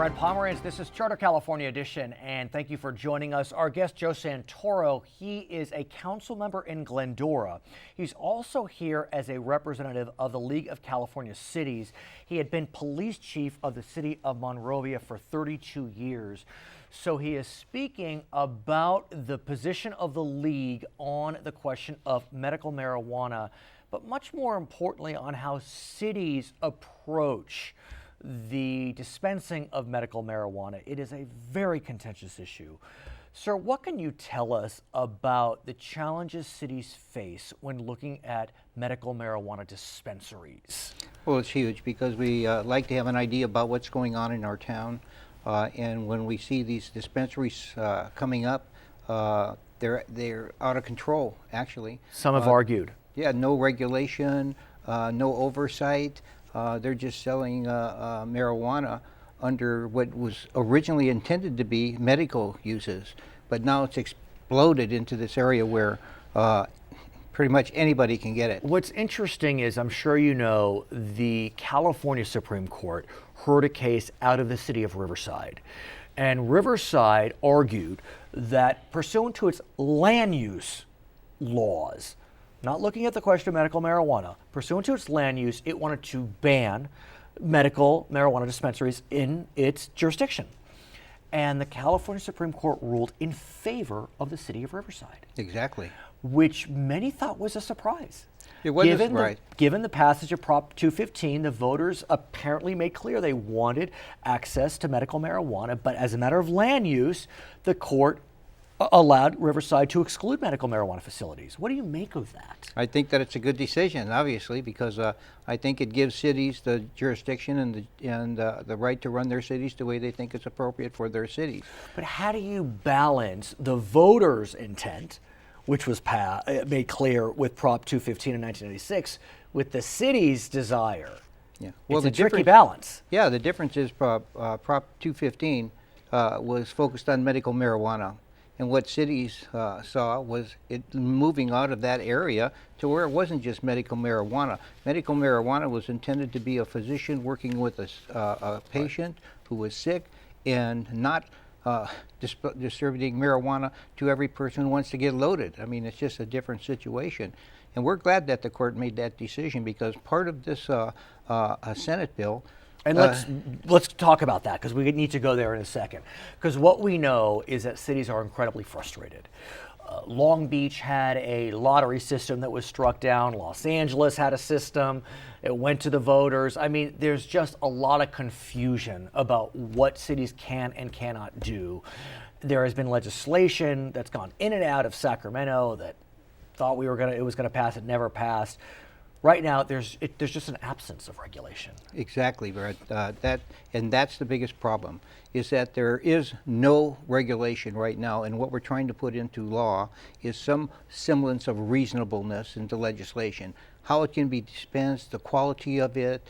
Brad Pomerance. This is Charter California Edition, and thank you for joining us. Our guest, Joe Santora, he is a council member in Glendora. He's also here as a representative of the League of California Cities. He had been police chief of the city of Monrovia for 32 years. So he is speaking about the position of the league on the question of medical marijuana, but much more importantly on how cities approach the dispensing of medical marijuana. It is a very contentious issue. Sir, what can you tell us about the challenges cities face when looking at medical marijuana dispensaries? Well, it's huge because we like to have an idea about what's going on in our town. And when we see these dispensaries coming up, they're out of control, actually. Some have argued. Yeah, no regulation, no oversight. They're just selling marijuana under what was originally intended to be medical uses, but now it's exploded into this area where pretty much anybody can get it. What's interesting is, I'm sure you know, the California Supreme Court heard a case out of the city of Riverside. And Riverside argued that pursuant to its land use laws, not looking at the question of medical marijuana, pursuant to its land use, it wanted to ban medical marijuana dispensaries in its jurisdiction. And the California Supreme Court ruled in favor of the city of Riverside. Exactly. Which many thought was a surprise. It was a surprise. Given the passage of Prop 215, the voters apparently made clear they wanted access to medical marijuana, but as a matter of land use, the court allowed Riverside to exclude medical marijuana facilities. What do you make of that? I think that it's a good decision, obviously, because I think it gives cities the jurisdiction and the right to run their cities the way they think is appropriate for their cities. But how do you balance the voters' intent, which was made clear with Prop 215 in 1986, with the city's desire? Yeah, well, it's a tricky balance. Yeah, the difference is Prop 215 was focused on medical marijuana. And what cities saw was it moving out of that area to where it wasn't just medical marijuana. Medical marijuana was intended to be a physician working with a patient who was sick and not distributing marijuana to every person who wants to get loaded. I mean, it's just a different situation. And we're glad that the court made that decision because part of this Senate bill. And let's talk about that because we need to go there in a second. Because what we know is that cities are incredibly frustrated. Long Beach had a lottery system that was struck down. Los Angeles had a system. It went to the voters. I mean, there's just a lot of confusion about what cities can and cannot do. There has been legislation that's gone in and out of Sacramento that thought it was gonna pass. It never passed. Right now, there's just an absence of regulation. Exactly, Brett. That's the biggest problem, is that there is no regulation right now, and what we're trying to put into law is some semblance of reasonableness into legislation. How it can be dispensed, the quality of it,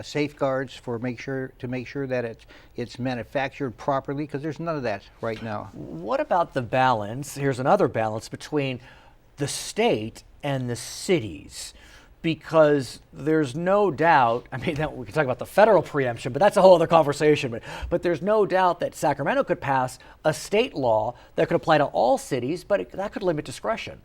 safeguards to make sure that it's manufactured properly, because there's none of that right now. What about the balance? Here's another balance between the state and the cities. Because there's no doubt, I mean, we can talk about the federal preemption, but that's a whole other conversation. But there's no doubt that Sacramento could pass a state law that could apply to all cities, but that could limit discretion.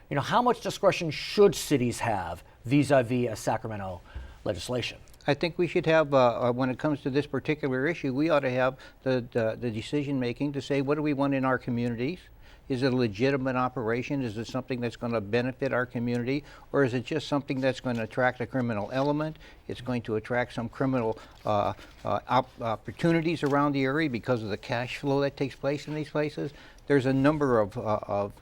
You know, how much discretion should cities have vis-a-vis a Sacramento legislation? I think we should have, when it comes to this particular issue, we ought to have the decision making to say, what do we want in our communities? Is it a legitimate operation? Is it something that's going to benefit our community? Or is it just something that's going to attract a criminal element? It's going to attract some criminal opportunities around the area because of the cash flow that takes place in these places. There's a number of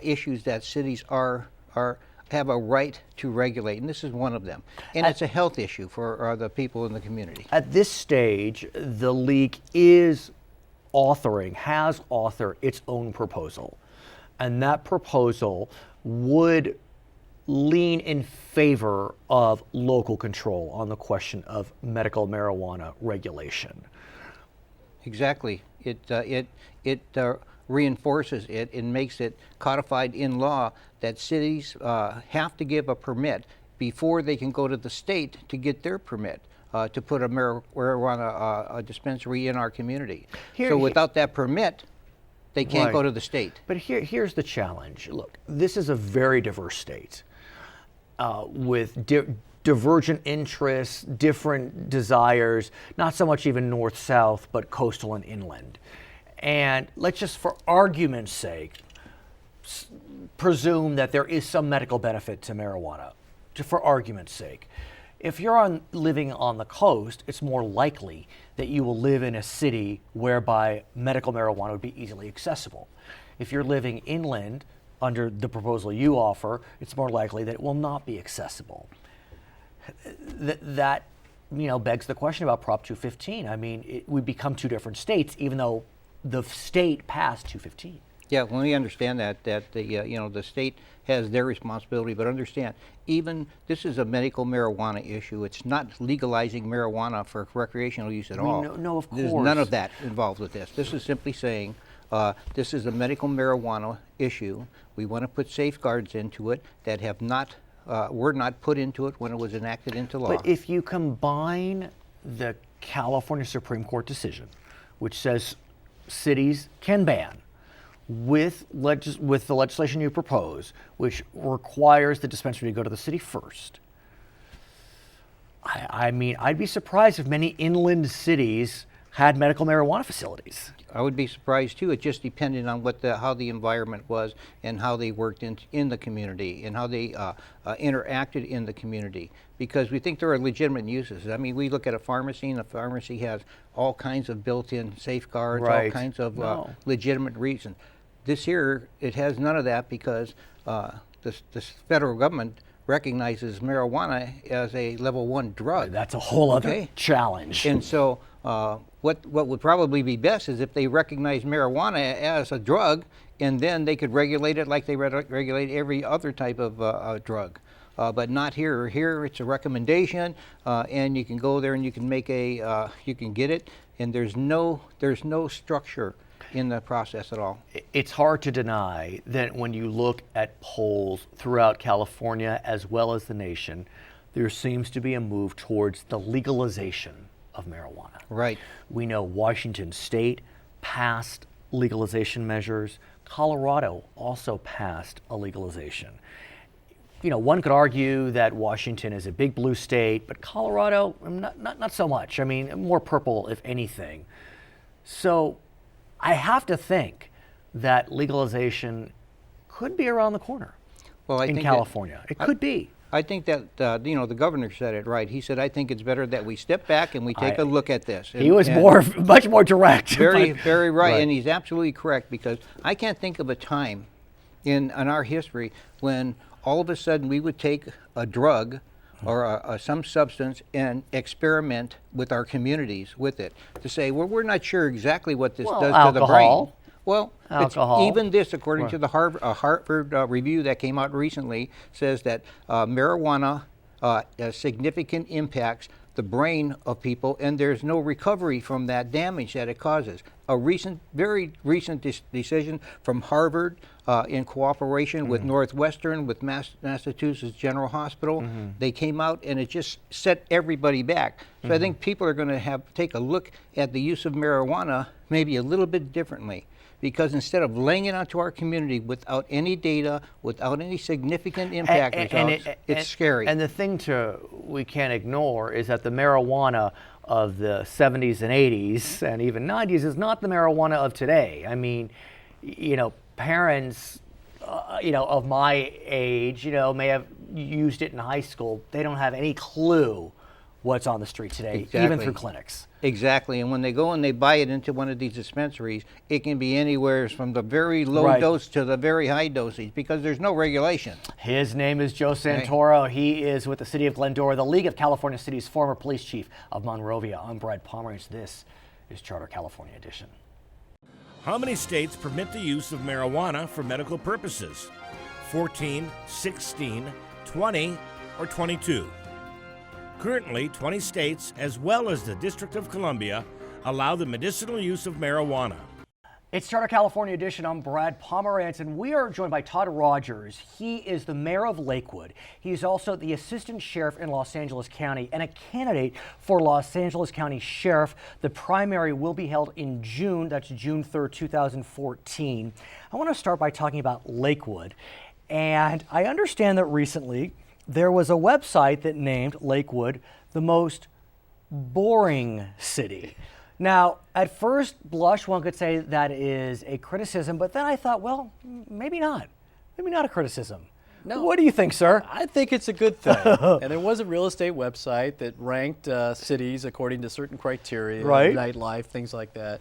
issues that cities have a right to regulate, and this is one of them. And it's a health issue for the people in the community. At this stage, the league has authored its own proposal. And that proposal would lean in favor of local control on the question of medical marijuana regulation. Exactly. It reinforces it and makes it codified in law that cities have to give a permit before they can go to the state to get their permit. to put a marijuana dispensary in our community. Here- So without that permit, they can't go Right. to the state. But here's the challenge. Look, this is a very diverse state with divergent interests, different desires, not so much even north-south, but coastal and inland. And let's just, for argument's sake, presume that there is some medical benefit to marijuana, for argument's sake. If you're living on the coast, it's more likely that you will live in a city whereby medical marijuana would be easily accessible. If you're living inland, under the proposal you offer, it's more likely that it will not be accessible. That begs the question about Prop 215. I mean, we become two different states, even though the state passed 215. Yeah, well, we understand that the the state has their responsibility, but understand, even this is a medical marijuana issue. It's not legalizing marijuana for recreational use at all. No, of course. There's none of that involved with this. This is simply saying this is a medical marijuana issue. We want to put safeguards into it that have not were not put into it when it was enacted into law. But if you combine the California Supreme Court decision, which says cities can ban, with the legislation you propose, which requires the dispensary to go to the city first, I mean, I'd be surprised if many inland cities had medical marijuana facilities. I would be surprised too. It just depended on how the environment was and how they worked in the community and how they interacted in the community. Because we think there are legitimate uses. I mean, we look at a pharmacy, and a pharmacy has all kinds of built-in safeguards, all Right. kinds of legitimate reasons. This here, it has none of that because the federal government recognizes marijuana as a level 1 drug. That's a whole other challenge. And so what would probably be best is if they recognize marijuana as a drug, and then they could regulate it like they regulate every other type of drug. But not here. Here it's a recommendation, and you can go there and you can make you can get it, and there's no structure in the process at all. It's hard to deny that when you look at polls throughout California as well as the nation, there seems to be a move towards the legalization of marijuana. Right. We know Washington State passed legalization measures. Colorado also passed a legalization. One could argue that Washington is a big blue state, but Colorado, not so much. I mean, more purple, if anything. So I have to think that legalization could be around the corner in California. It could be. I think that the governor said it right. He said, "I think it's better that we step back and we take a look at this." He was much more direct. Very right, and he's absolutely correct, because I can't think of a time in our history when all of a sudden we would take a drug or some substance and experiment with our communities with it to say, well, we're not sure exactly what this does to the brain. Well, even this, according to the Harvard review that came out recently, says that marijuana significant impacts the brain of people, and there's no recovery from that damage that it causes. A very recent decision from Harvard in cooperation with Northwestern, with Massachusetts General Hospital, they came out and it just set everybody back. So I think people are going to take a look at the use of marijuana maybe a little bit differently. Because instead of laying it onto our community without any data, without any significant impact results, it's scary. And the thing we can't ignore is that the marijuana of the 70s and 80s and even 90s is not the marijuana of today. I mean, parents, of my age, may have used it in high school. They don't have any clue what's on the street today, even through clinics. Exactly, and when they go and they buy it into one of these dispensaries, it can be anywhere from the very low dose to the very high dosage, because there's no regulation. His name is Joe Santora. He is with the City of Glendora, the League of California Cities, former police chief of Monrovia. I'm Brad Pomerance. This is Charter California Edition. How many states permit the use of marijuana for medical purposes? 14, 16, 20, or 22? Currently, 20 states, as well as the District of Columbia, allow the medicinal use of marijuana. It's Charter California Edition. I'm Brad Pomerance, and we are joined by Todd Rogers. He is the mayor of Lakewood. He's also the assistant sheriff in Los Angeles County and a candidate for Los Angeles County Sheriff. The primary will be held in June. That's June 3rd, 2014. I want to start by talking about Lakewood. And I understand that recently there was a website that named Lakewood the most boring city. Now, at first blush, one could say that is a criticism, but then I thought, well, maybe not. Maybe not a criticism. No. What do you think, sir? I think it's a good thing. And there was a real estate website that ranked cities according to certain criteria, Right. nightlife, things like that,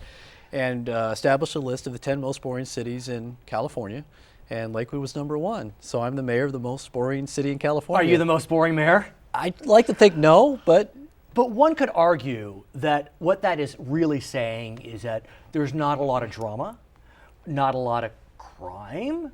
and established a list of the 10 most boring cities in California. And Lakewood was number 1. So I'm the mayor of the most boring city in California. Are you the most boring mayor? I'd like to think no, but But one could argue that what that is really saying is that there's not a lot of drama, not a lot of crime,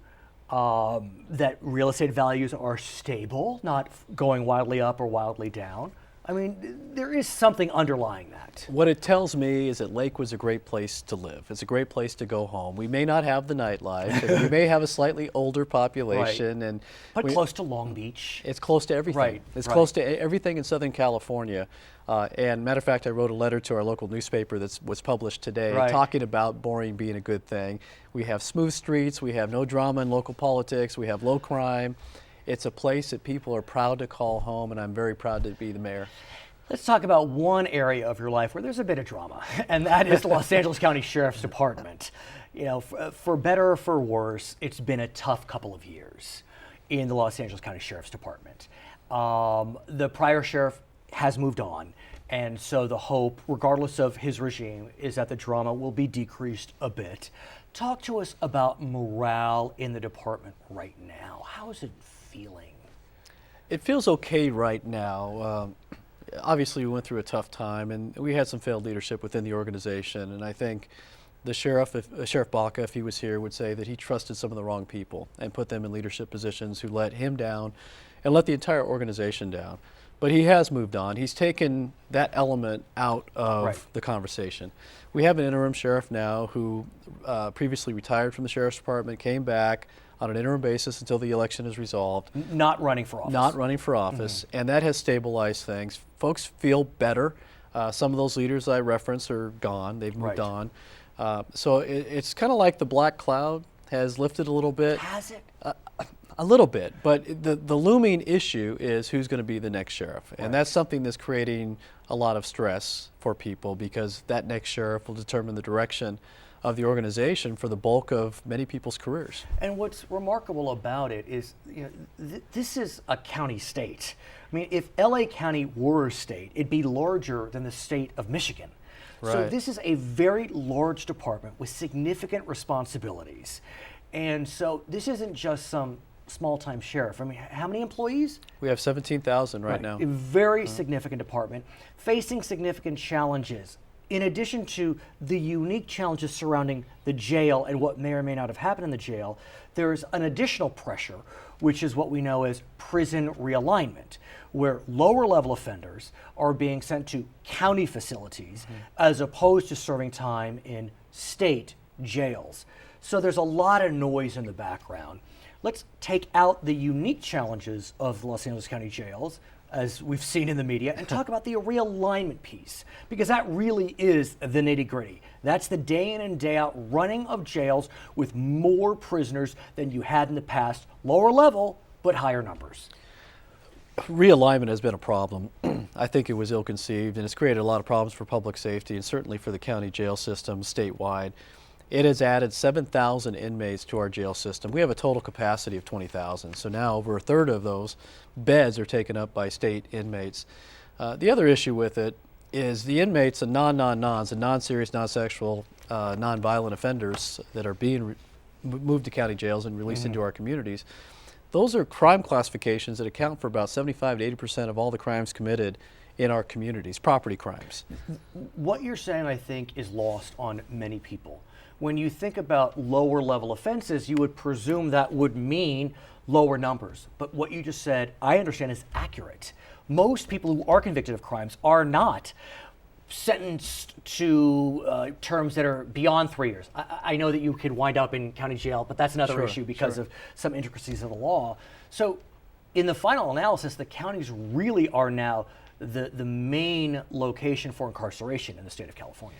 that real estate values are stable, not going wildly up or wildly down. I mean, there is something underlying that. what it tells me is that Lakewood's a great place to live. It's a great place to go home. We may not have the nightlife, and we may have a slightly older population, and But close to Long Beach. it's close to everything. Right, It's right. close to everything in Southern California. And matter of fact, I wrote a letter to our local newspaper that was published today Right. talking about boring being a good thing. We have smooth streets. We have no drama in local politics. We have low crime. It's a place that people are proud to call home, and I'm very proud to be the mayor. Let's talk about one area of your life where there's a bit of drama, and that is the Los Angeles County Sheriff's Department. You know, for better or for worse, it's been a tough couple of years in the Los Angeles County Sheriff's Department. The prior sheriff has moved on, and so the hope, regardless of his regime, is that the drama will be decreased a bit. Talk to us about morale in the department right now. How is it feeling? It feels okay right now. Obviously, we went through a tough time, and we had some failed leadership within the organization. And I think the sheriff, Sheriff Baca, if he was here, would say that he trusted some of the wrong people and put them in leadership positions who let him down and let the entire organization down. But he has moved on. He's taken that element out of Right. the conversation. We have an interim sheriff now who previously retired from the sheriff's department, came back on an interim basis until the election is resolved. Not running for office. Not running for office, and that has stabilized things. Folks feel better. Some of those leaders I referenced are gone. They've moved Right. on. So it's kind of like the black cloud has lifted a little bit. Has it? A little bit, but the looming issue is who's going to be the next sheriff. And that's something that's creating a lot of stress for people because that next sheriff will determine the direction of the organization for the bulk of many people's careers. And what's remarkable about it is, you know, this is a county state. I mean, if LA County were a state, it'd be larger than the state of Michigan. So Right. this is a very large department with significant responsibilities. And so this isn't just some small-time sheriff. I mean, how many employees? We have 17,000 right now. A very significant department facing significant challenges. In addition to the unique challenges surrounding the jail and what may or may not have happened in the jail, there's an additional pressure, which is what we know as prison realignment, where lower level offenders are being sent to county facilities as opposed to serving time in state jails. So there's a lot of noise in the background. Let's take out the unique challenges of the Los Angeles County jails, as we've seen in the media, and talk about the realignment piece, because that really is the nitty-gritty. That's the day in and day out running of jails with more prisoners than you had in the past, lower level, but higher numbers. Realignment has been a problem. I think it was ill-conceived, and it's created a lot of problems for public safety and certainly for the county jail system statewide. It has added 7,000 inmates to our jail system. We have a total capacity of 20,000, so now over a third of those beds are taken up by state inmates. The other issue with it is the inmates, the non-non-nons, the non-serious, non-sexual, non-violent offenders that are being moved to county jails and released into our communities. Those are crime classifications that account for about 75 to 80% of all the crimes committed in our communities, property crimes. What you're saying, I think, is lost on many people. When you think about lower level offenses, you would presume that would mean lower numbers. But what you just said, I understand, is accurate. Most people who are convicted of crimes are not sentenced to terms that are beyond 3 years. I know that you could wind up in county jail, but that's another issue because of some intricacies of the law. So in the final analysis, the counties really are now the main location for incarceration in the state of California.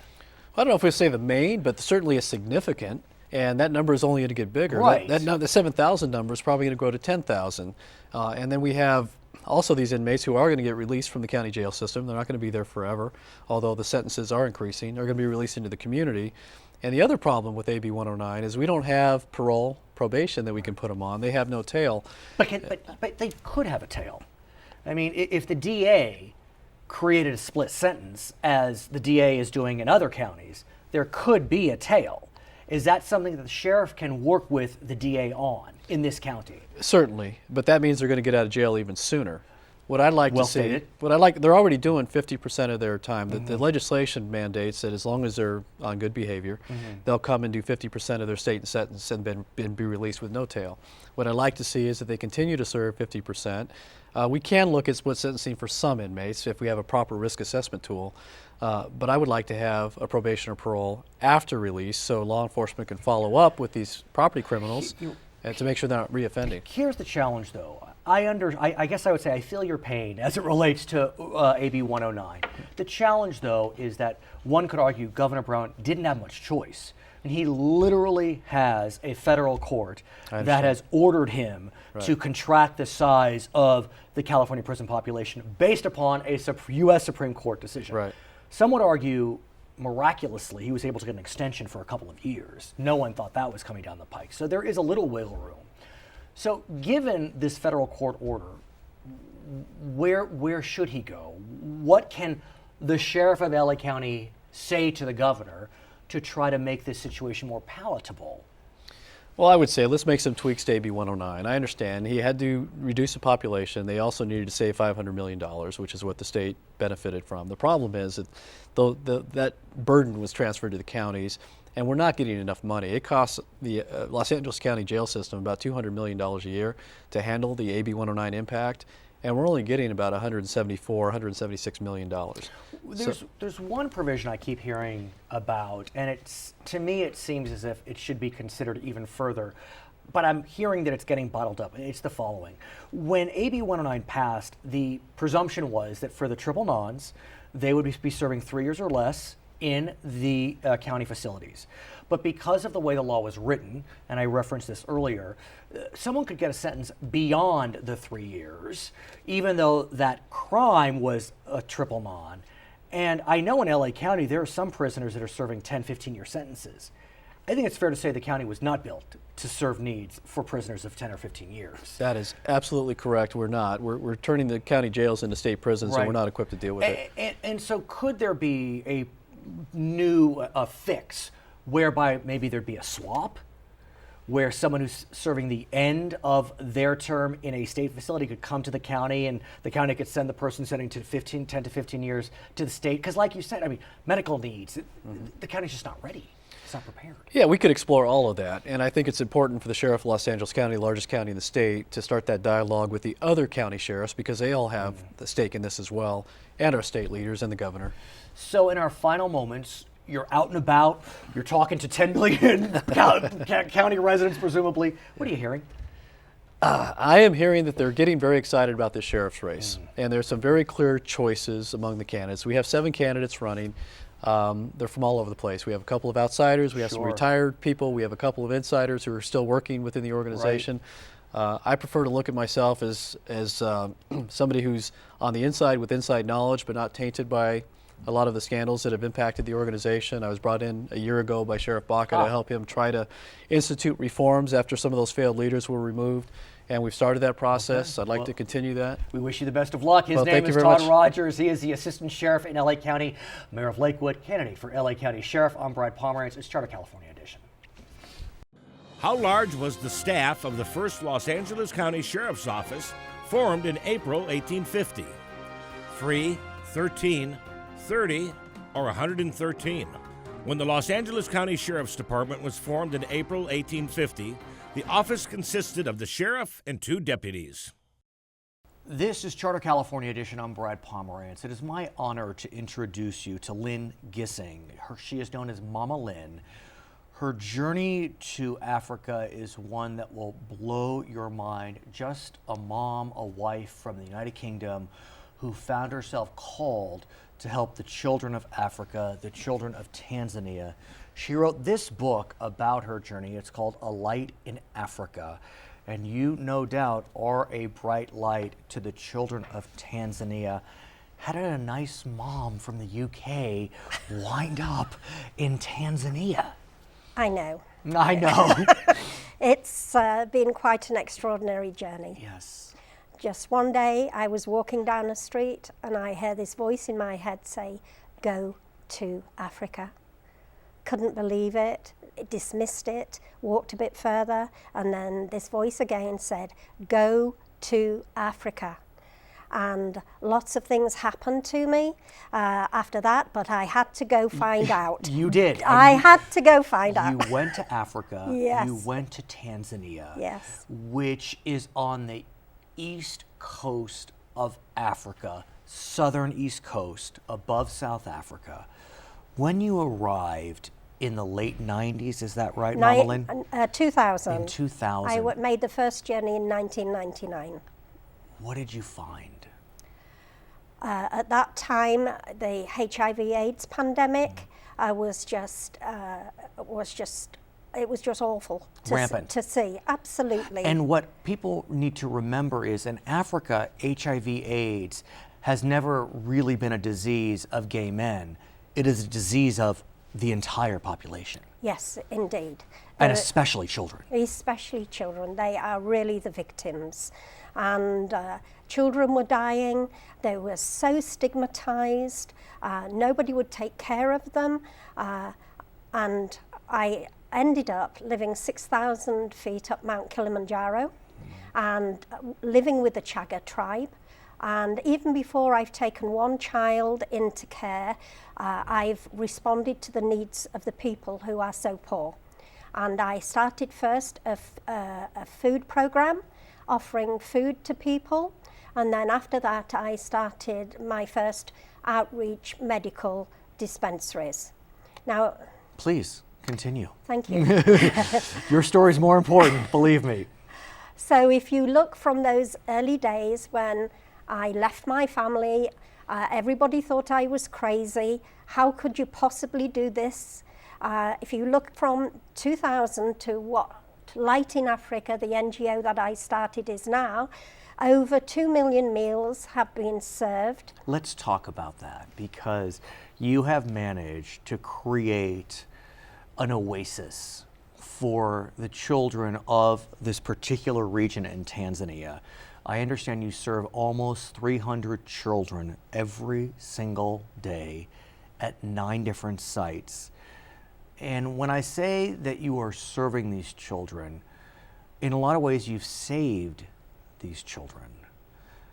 I don't know if we say the main, but certainly a significant, and that number is only going to get bigger. Right. The 7,000 number is probably going to grow to 10,000. And then we have also these inmates who are going to get released from the county jail system. They're not going to be there forever, although the sentences are increasing. They're going to be released into the community. And the other problem with AB 109 is we don't have probation that we can put them on. They have no tail. But they could have a tail. I mean, if the DA created a split sentence, as the DA is doing in other counties, there could be a tail. Is that something that the sheriff can work with the DA on in this county? Certainly, but that means they're going to get out of jail even sooner. What I'd like Well to see, stated. they're already doing 50% of their time. The legislation mandates that as long as they're on good behavior, they'll come and do 50% of their state sentence and be released with no tail. What I'd like to see is that they continue to serve 50%. We can look at split sentencing for some inmates if we have a proper risk assessment tool. But I would like to have a probation or parole after release so law enforcement can follow up with these property criminals and to make sure they're not reoffending. Here's the challenge, though. I guess I would say I feel your pain as it relates to AB 109. The challenge, though, is that one could argue Governor Brown didn't have much choice. And he literally has a federal court that has ordered him to contract the size of the California prison population based upon a U.S. Supreme Court decision. Right. Some would argue, miraculously, he was able to get an extension for a couple of years. No one thought that was coming down the pike. So there is a little wiggle room. So given this federal court order, where should he go? What can the sheriff of LA County say to the governor to try to make this situation more palatable? Well, I would say let's make some tweaks to AB 109. I understand he had to reduce the population. They also needed to save $500 million, which is what the state benefited from. The problem is that that burden was transferred to the counties, and we're not getting enough money. It costs the Los Angeles County jail system about $200 million a year to handle the AB 109 impact, and we're only getting about $176 million. There's one provision I keep hearing about, and to me it seems as if it should be considered even further, but I'm hearing that it's getting bottled up. It's the following. When AB 109 passed, the presumption was that for the triple nons, they would be serving 3 years or less in the county facilities. But because of the way the law was written, and I referenced this earlier, someone could get a sentence beyond the 3 years, even though that crime was a triple non. And I know in LA County, there are some prisoners that are serving 10, 15-year sentences. I think it's fair to say the county was not built to serve needs for prisoners of 10 or 15 years. That is absolutely correct. We're not. We're turning the county jails into state prisons, and we're not equipped to deal with it. And so could there be a new fix whereby maybe there'd be a swap where someone who's serving the end of their term in a state facility could come to the county and the county could send the person sentenced to 10 to 15 years to the state? Because like you said, I mean, medical needs, the county's just not ready. It's not prepared. Yeah, we could explore all of that. And I think it's important for the sheriff of Los Angeles County, the largest county in the state, to start that dialogue with the other county sheriffs because they all have the stake in this as well, and our state leaders and the governor. So in our final moments, you're out and about, you're talking to 10 million county residents, presumably. What are you hearing? I am hearing that they're getting very excited about this sheriff's race. And there's some very clear choices among the candidates. We have 7 candidates running. They're from all over the place. We have a couple of outsiders. We have some retired people. We have a couple of insiders who are still working within the organization. I prefer to look at myself as somebody who's on the inside with inside knowledge, but not tainted by a lot of the scandals that have impacted the organization. I was brought in a year ago by Sheriff Baca to help him try to institute reforms after some of those failed leaders were removed. And we've started that process. I'd like to continue that. We wish you the best of luck. His name is Todd Rogers. He is the Assistant Sheriff in LA County, Mayor of Lakewood, candidate for LA County Sheriff. I'm Brad Pomerance. It's Charter California Edition. How large was the staff of the first Los Angeles County Sheriff's Office, formed in April 1850? 3, 13, 30, or 113? When the Los Angeles County Sheriff's Department was formed in April 1850, the office consisted of the sheriff and 2 deputies. This is Charter California Edition. I'm Brad Pomerance. It is my honor to introduce you to Lynn Gissing. She is known as Mama Lynn. Her journey to Africa is one that will blow your mind. Just a mom, a wife from the United Kingdom who found herself called to help the children of Africa, the children of Tanzania. She wrote this book about her journey. It's called A Light in Africa. And you, no doubt, are a bright light to the children of Tanzania. How did a nice mom from the UK wind up in Tanzania? I know. I know. It's been quite an extraordinary journey. Yes. Just one day I was walking down a street and I heard this voice in my head say, "Go to Africa." Couldn't believe it. Dismissed it, walked a bit further, and then this voice again said, "Go to Africa." And lots of things happened to me after that, but I had to go find out. You did. I had to go find out. You went to Africa. Yes. You went to Tanzania. Yes. Which is on the east coast of Africa, southern east coast, above South Africa. When you arrived in the late 90s, is that right, Mama Lynn? 2000. In 2000. I made the first journey in 1999. What did you find? At that time, the HIV/AIDS pandemic was just awful Rampant. to see. Absolutely. And what people need to remember is in Africa, HIV/AIDS has never really been a disease of gay men. It is a disease of the entire population. Yes, indeed. And especially children. Especially children. They are really the victims. And children were dying. They were so stigmatized. Nobody would take care of them. And I ended up living 6,000 feet up Mount Kilimanjaro and living with the Chaga tribe. And even before I've taken one child into care, I've responded to the needs of the people who are so poor. And I started first a food program, offering food to people. And then after that, I started my first outreach medical dispensaries. Now, please continue. Thank you. Your story's more important, believe me. So if you look from those early days when I left my family, everybody thought I was crazy. How could you possibly do this? If you look from 2000 to what Light in Africa, the NGO that I started, is now, over 2 million meals have been served. Let's talk about that, because you have managed to create an oasis for the children of this particular region in Tanzania. I understand you serve almost 300 children every single day at 9 different sites. And when I say that you are serving these children, in a lot of ways you've saved these children.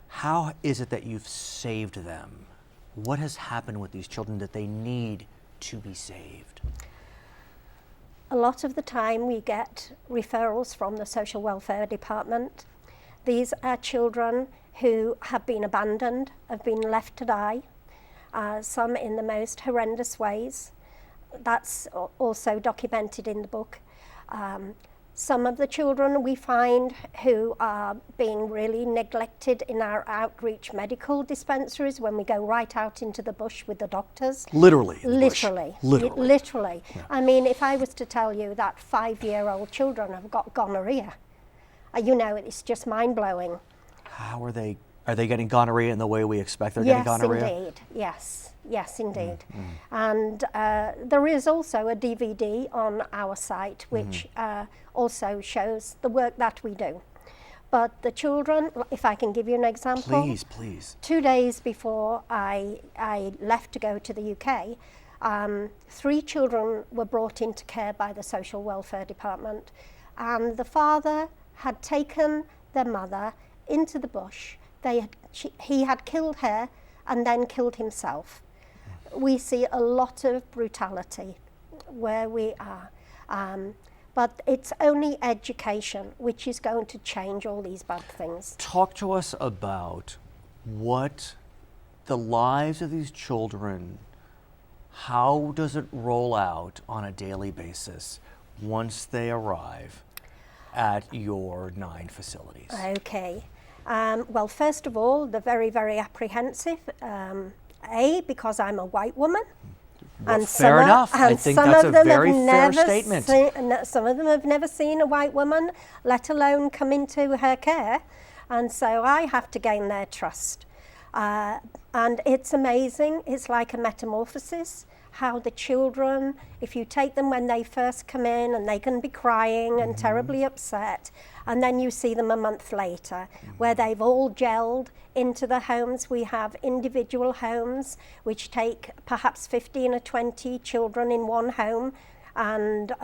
How is it that you've saved them? What has happened with these children that they need to be saved? A lot of the time we get referrals from the social welfare department. These are children who have been abandoned, have been left to die, some in the most horrendous ways. That's also documented in the book. Some of the children we find who are being really neglected in our outreach medical dispensaries when we go right out into the bush with the doctors. Literally. Literally. Literally. Yeah. I mean, if I was to tell you that 5-year-old children have got gonorrhea, you know, it's just mind-blowing. How are they? Are they getting gonorrhea in the way we expect they're getting gonorrhea? Yes, indeed. Yes, indeed. And there is also a DVD on our site which also shows the work that we do. But the children, if I can give you an example. Please, please. 2 days before I left to go to the UK, 3 children were brought into care by the social welfare department. And the father had taken their mother into the bush. He had killed her and then killed himself. We see a lot of brutality where we are. But it's only education which is going to change all these bad things. Talk to us about what the lives of these children, how does it roll out on a daily basis once they arrive at your 9 facilities? Okay. Well, first of all, they're very, very apprehensive. Because I'm a white woman. Well, fair enough. I think that's a very fair statement. Some of them have never seen a white woman, let alone come into her care. And so I have to gain their trust. And it's amazing. It's like a metamorphosis. How the children, if you take them when they first come in and they can be crying and terribly upset, and then you see them a month later where they've all gelled into the homes. We have individual homes which take perhaps 15 or 20 children in one home, and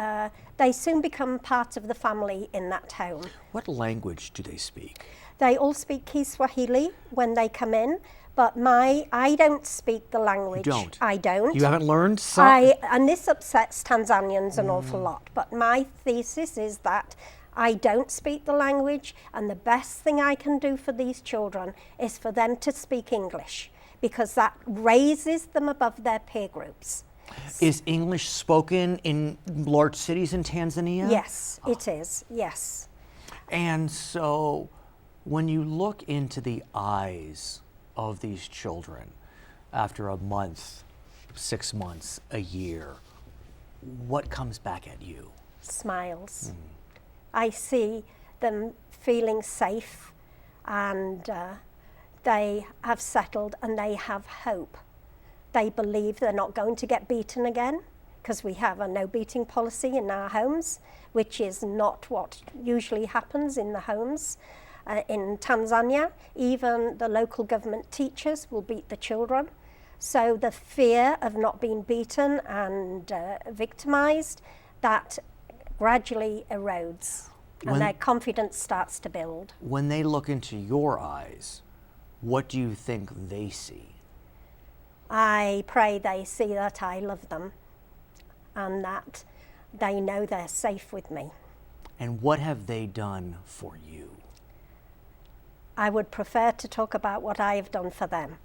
they soon become part of the family in that home. What language do they speak? They all speak Kiswahili when they come in. But I don't speak the language. You don't? I don't. You haven't learned some? And this upsets Tanzanians an awful lot. But my thesis is that I don't speak the language, and the best thing I can do for these children is for them to speak English, because that raises them above their peer groups. Is English spoken in large cities in Tanzania? Yes, it is, yes. And so when you look into the eyes of these children after a month, 6 months, a year, what comes back at you? Smiles. I see them feeling safe, and they have settled and they have hope. They believe they're not going to get beaten again, because we have a no beating policy in our homes, which is not what usually happens in the homes. In Tanzania, even the local government teachers will beat the children. So the fear of not being beaten and victimized, that gradually erodes, and their confidence starts to build. When they look into your eyes, what do you think they see? I pray they see that I love them and that they know they're safe with me. And what have they done for you? I would prefer to talk about what I have done for them.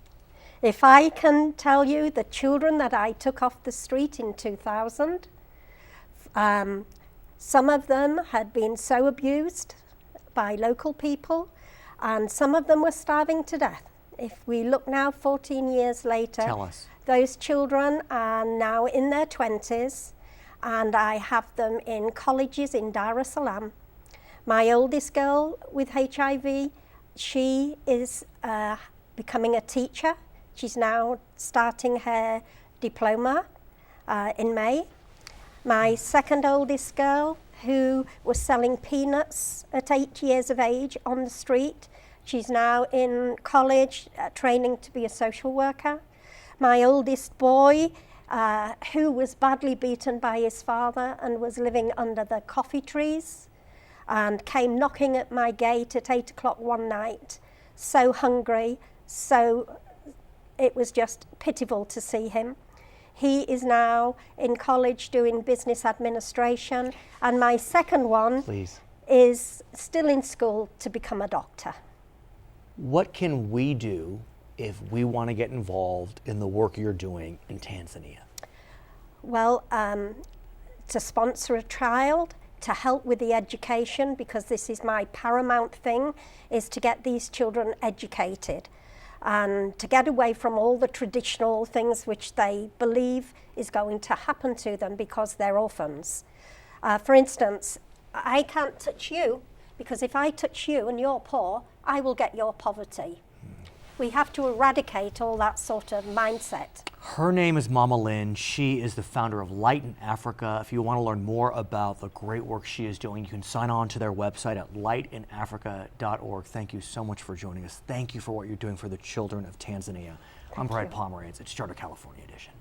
If I can tell you the children that I took off the street in 2000, some of them had been so abused by local people, and some of them were starving to death. If we look now 14 years later, Tell us. Those children are now in their 20s, and I have them in colleges in Dar es Salaam. My oldest girl with HIV, she is becoming a teacher. She's now starting her diploma in May. My second oldest girl, who was selling peanuts at 8 years of age on the street, she's now in college training to be a social worker. My oldest boy, who was badly beaten by his father and was living under the coffee trees, and came knocking at my gate at 8 o'clock one night, so hungry, so it was just pitiful to see him. He is now in college doing business administration, and my second one is still in school to become a doctor. What can we do if we want to get involved in the work you're doing in Tanzania? Well, to sponsor a child, to help with the education, because this is my paramount thing, is to get these children educated and to get away from all the traditional things which they believe is going to happen to them because they're orphans. For instance, I can't touch you, because if I touch you and you're poor, I will get your poverty. We have to eradicate all that sort of mindset. Her name is Mama Lynn. She is the founder of Light in Africa. If you want to learn more about the great work she is doing, you can sign on to their website at lightinafrica.org. Thank you so much for joining us. Thank you for what you're doing for the children of Tanzania. I'm Brad Pomerance. It's Charter California Edition.